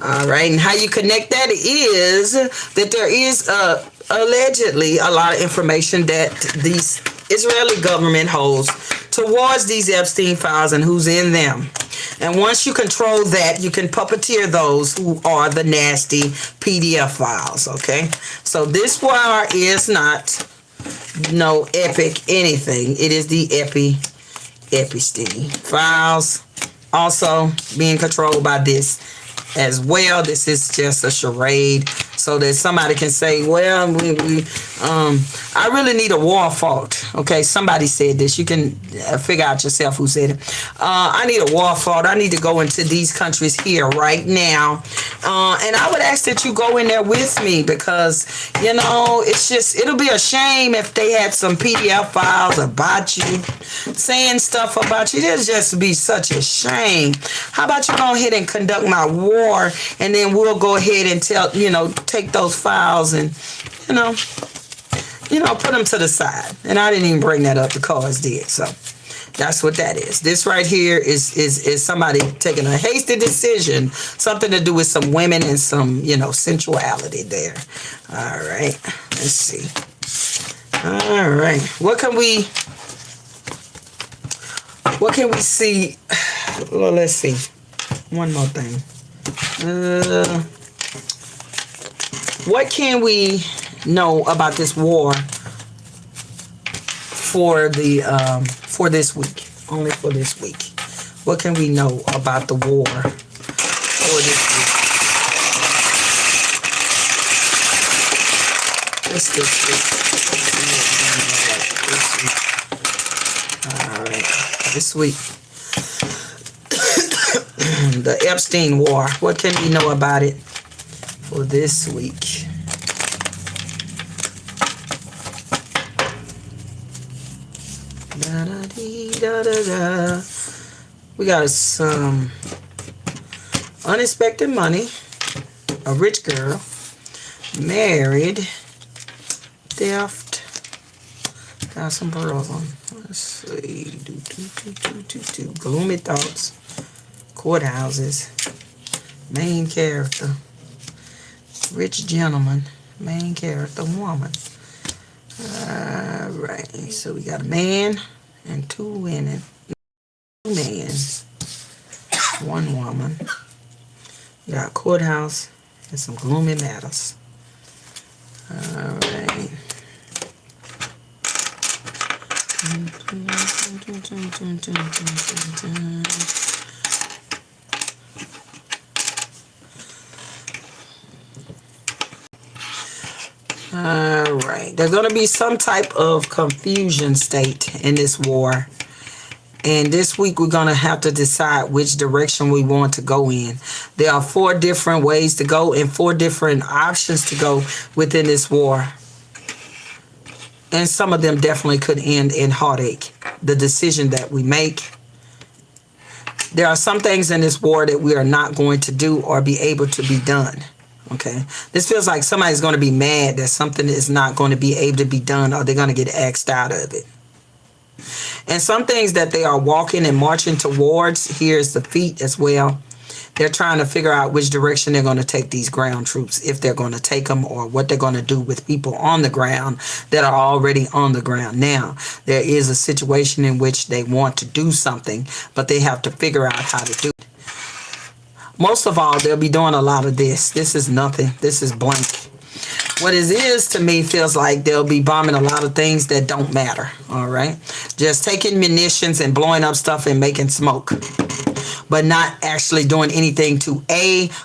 Speaker 1: All right, and how you connect that is that there is allegedly a lot of information that these Israeli government holds towards these Epstein files and who's in them. And once you control that, you can puppeteer those who are the nasty PDF files, okay? So this wire is not no epic anything. It is the Epstein files also being controlled by this as well. This is just a charade so that somebody can say, well, I really need a war fought. Okay, somebody said this. You can figure out yourself who said it. I need a war fought. I need to go into these countries here right now. And I would ask that you go in there with me because, you know, it's just, it'll be a shame if they had some PDF files about you, saying stuff about you. It'll just be such a shame. How about you go ahead and conduct my war, and then we'll go ahead and take those files and, put them to the side. And I didn't even bring that up. The cards did. So that's what that is. This right here is somebody taking a hasty decision, something to do with some women and some, sensuality there. All right. Let's see. All right. What can we see? Well, let's see. One more thing. What can we know about this war for this week? Only for this week. What can we know about the war for this week? What's this week? All right, this week. The Epstein war. What can we know about it for this week? Da-da-dee-da-da-da. We got some unexpected money, a rich girl, married, theft, got some pearls on. Let's see. Gloomy thoughts, courthouses, main character, rich gentleman, main character, woman. All right, so we got a man and two women. Two men, one woman. We got a courthouse and some gloomy matters. All right. All right. There's going to be some type of confusion state in this war. And this week we're going to have to decide which direction we want to go in. There are 4 different ways to go and 4 different options to go within this war. And some of them definitely could end in heartache. The decision that we make. There are some things in this war that we are not going to do or be able to be done. Okay, this feels like somebody's going to be mad that something is not going to be able to be done, or they're going to get axed out of it. And some things that they are walking and marching towards, here's the feet as well. They're trying to figure out which direction they're going to take these ground troops, if they're going to take them, or what they're going to do with people on the ground that are already on the ground. Now, there is a situation in which they want to do something, but they have to figure out how to do it. Most of all, they'll be doing a lot of this. This is nothing. This is blank. What it is to me feels like they'll be bombing a lot of things that don't matter. All right. Just taking munitions and blowing up stuff and making smoke. But not actually doing anything to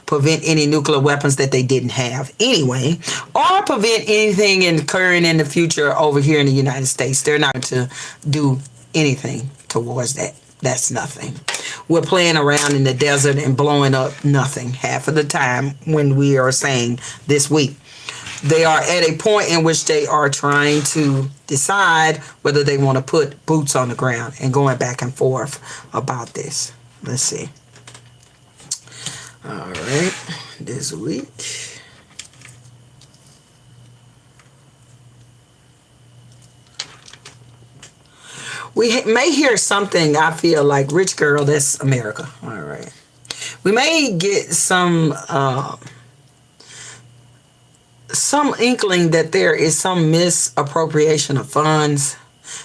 Speaker 1: prevent any nuclear weapons that they didn't have anyway, or prevent anything occurring in the future over here in the United States. They're not to do anything towards that. That's nothing. We're playing around in the desert and blowing up nothing half of the time when we are saying this week. They are at a point in which they are trying to decide whether they want to put boots on the ground and going back and forth about this. Let's see. All right, this week. We may hear something, I feel like, rich girl, that's America. All right. We may get some inkling that there is some misappropriation of funds.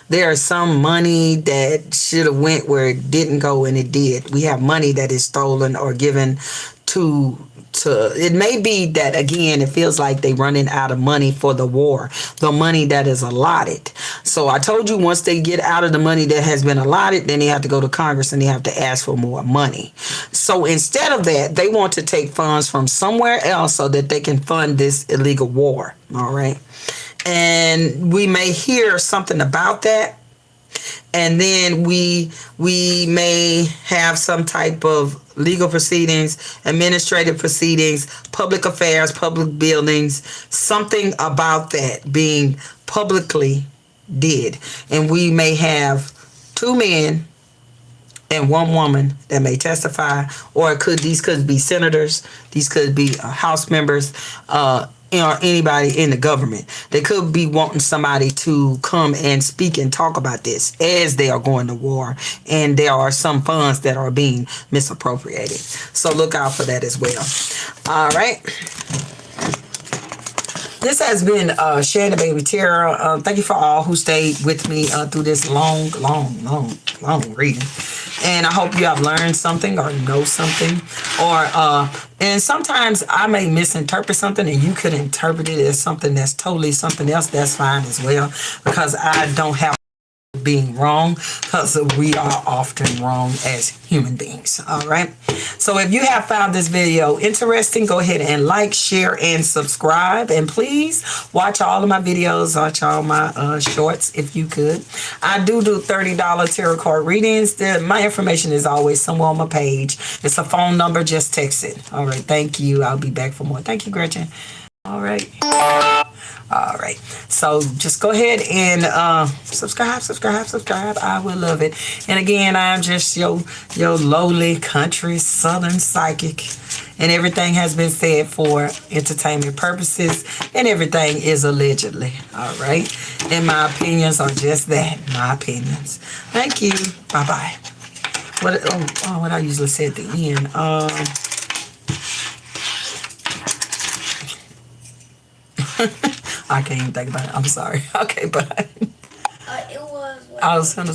Speaker 1: There is some money that should have went where it didn't go and it did. We have money that is stolen or given to it may be that, again, it feels like they running out of money for the war, the money that is allotted. So I told you, once they get out of the money that has been allotted, then they have to go to Congress and they have to ask for more money. So instead of that, they want to take funds from somewhere else so that they can fund this illegal war. All right. And we may hear something about that. And then we may have some type of legal proceedings, administrative proceedings, public affairs, public buildings, something about that being publicly did. And we may have 2 men and 1 woman that may testify, or these could be senators, these could be House members, or anybody in the government. They could be wanting somebody to come and speak and talk about this as they are going to war, and there are some funds that are being misappropriated. So look out for that as well. All right. This has been Shannon Baby Terror. Thank you for all who stayed with me through this long reading. And I hope you have learned something or know something. And sometimes I may misinterpret something and you could interpret it as something that's totally something else. That's fine as well, because I don't have being wrong, because we are often wrong as human beings. All right. So if you have found this video interesting, go ahead and like, share, and subscribe. And please watch all of my videos, watch all my shorts if you could. I do $30 tarot card readings. My information is always somewhere on my page. It's a phone number. Just text it. All right. Thank you. I'll be back for more. Thank you, Gretchen. All right. All right. So just go ahead and subscribe. I will love it. And again, I'm just your lowly country southern psychic. And everything has been said for entertainment purposes. And everything is allegedly. All right. And my opinions are just that. My opinions. Thank you. Bye-bye. What I usually say at the end. I can't even think about it. I'm sorry. Okay, bye.
Speaker 2: It was.
Speaker 1: I was gonna